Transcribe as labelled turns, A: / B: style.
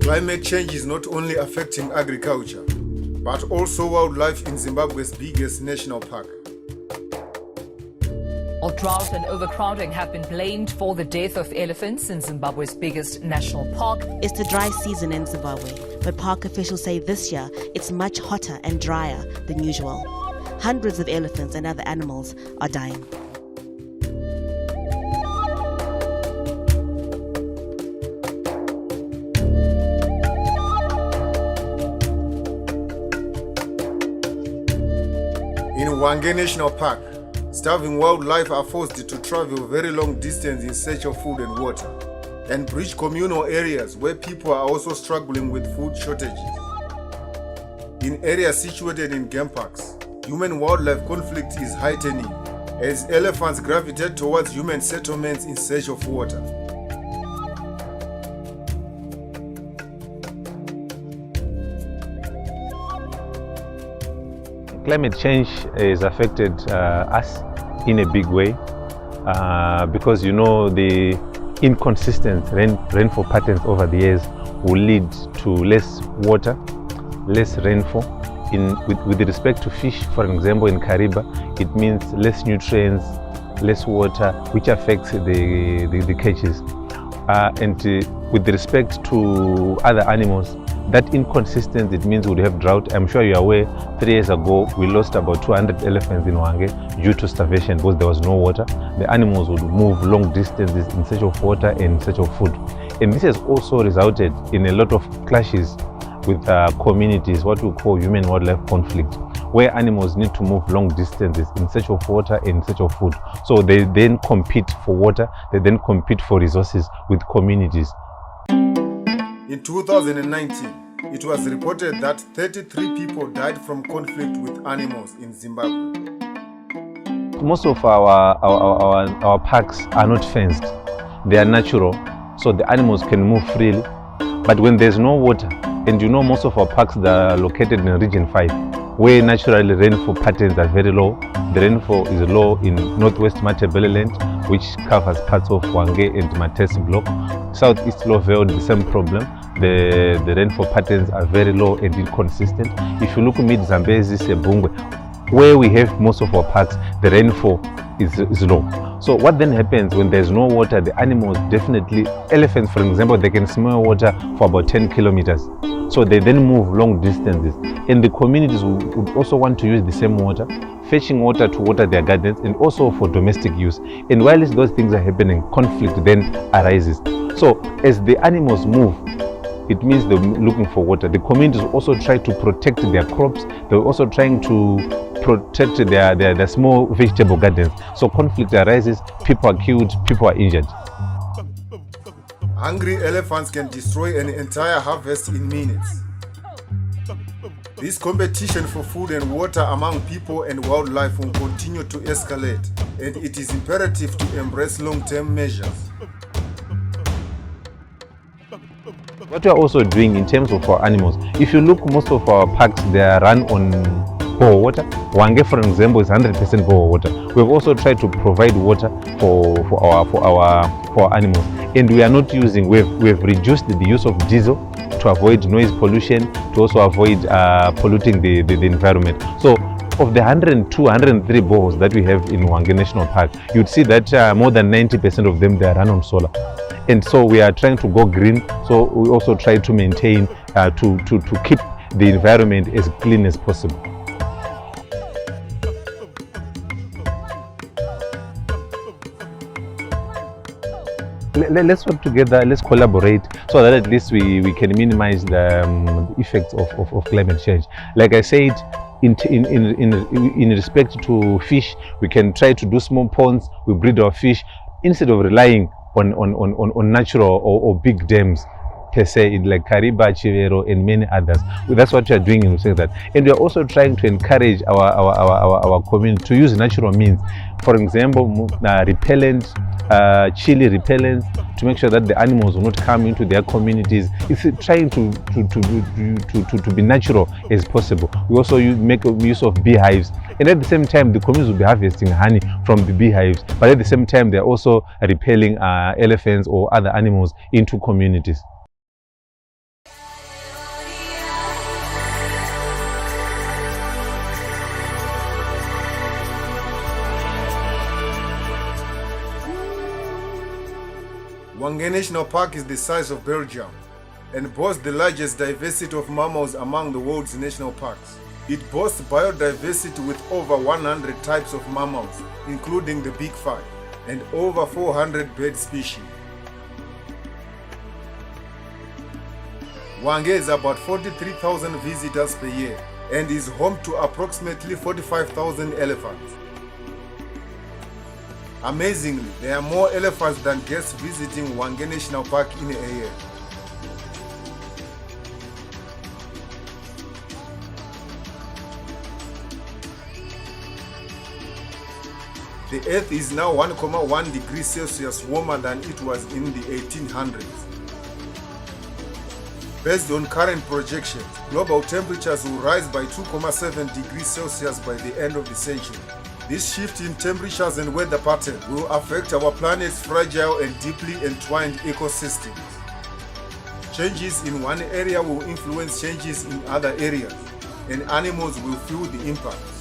A: Climate change is not only affecting agriculture, but also wildlife in Zimbabwe's biggest national park.
B: Well, drought and overcrowding have been blamed for the death of elephants in Zimbabwe's biggest national park.
C: It's the dry season in Zimbabwe, but park officials say this year it's much hotter and drier than usual. Hundreds of elephants and other animals are dying.
A: In Hwange National Park, starving wildlife are forced to travel very long distance in search of food and water, and breach communal areas where people are also struggling with food shortages. In areas situated in game parks, human-wildlife conflict is heightening as elephants gravitate towards human settlements in search of water.
D: Climate change has affected us in a big way because the inconsistent rainfall patterns over the years will lead to less water, less rainfall. With respect to fish, for example, in Kariba, it means less nutrients, less water, which affects the catches. With respect to other animals, that inconsistent, it means we'll have drought. I'm sure you're aware, 3 years ago, we lost about 200 elephants in Hwange due to starvation because there was no water. The animals would move long distances in search of water and in search of food. And this has also resulted in a lot of clashes with communities, what we call human-wildlife conflict, where animals need to move long distances in search of water and in search of food. So they then compete for water, they then compete for resources with communities.
A: In 2019, it was reported that 33 people died from conflict with animals in Zimbabwe.
D: Most of our parks are not fenced. They are natural, so the animals can move freely. But when there's no water, and most of our parks that are located in Region 5, where naturally rainfall patterns are very low. The rainfall is low in northwest Matabeleland, which covers parts of Hwange and Matesi block. Southeast Lovell, the same problem. The rainfall patterns are very low and inconsistent. If you look at mid-Zambezi, Sebungwe, where we have most of our parks, the rainfall is low. So what then happens when there's no water? The animals definitely, elephants for example, they can smell water for about 10 kilometers. So they then move long distances. And the communities would also want to use the same water, fetching water to water their gardens and also for domestic use. And while those things are happening, conflict then arises. So as the animals move, it means they're looking for water. The communities also try to protect their crops. They're also trying to protect their small vegetable gardens. So conflict arises, people are killed, people are injured.
A: Hungry elephants can destroy an entire harvest in minutes. This competition for food and water among people and wildlife will continue to escalate, and it is imperative to embrace long-term measures.
D: What we are also doing in terms of our animals, if you look, most of our parks, they are run on bore water. Hwange, for example, is 100% bore water. We've also tried to provide water for our animals, and we are not using. We've reduced the use of diesel to avoid noise pollution, to also avoid polluting the environment. So, of the 102, 103 boreholes that we have in Hwange National Park, you'd see that more than 90% of them, they are run on solar. And so we are trying to go green. So we also try to maintain, to keep the environment as clean as possible. Let's work together, let's collaborate so that at least we can minimize the effects of climate change. Like I said, in respect to fish, we can try to do small ponds, we breed our fish, instead of relying on natural or big dams per se, like Kariba, Chivero, and many others. That's what we are doing in saying that. And we are also trying to encourage our community to use natural means. For example, repellent, chili repellents, to make sure that the animals will not come into their communities. It's trying to be natural as possible. We also make use of beehives, and at the same time the communities will be harvesting honey from the beehives, but at the same time they are also repelling elephants or other animals into communities.
A: Hwange National Park is the size of Belgium and boasts the largest diversity of mammals among the world's national parks. It boasts biodiversity with over 100 types of mammals, including the Big Five, and over 400 bird species. Hwange is about 43,000 visitors per year and is home to approximately 45,000 elephants. Amazingly, there are more elephants than guests visiting Hwange National Park in a year. The Earth is now 1.1 degrees Celsius warmer than it was in the 1800s. Based on current projections, global temperatures will rise by 2.7 degrees Celsius by the end of the century. This shift in temperatures and weather patterns will affect our planet's fragile and deeply entwined ecosystems. Changes in one area will influence changes in other areas, and animals will feel the impact.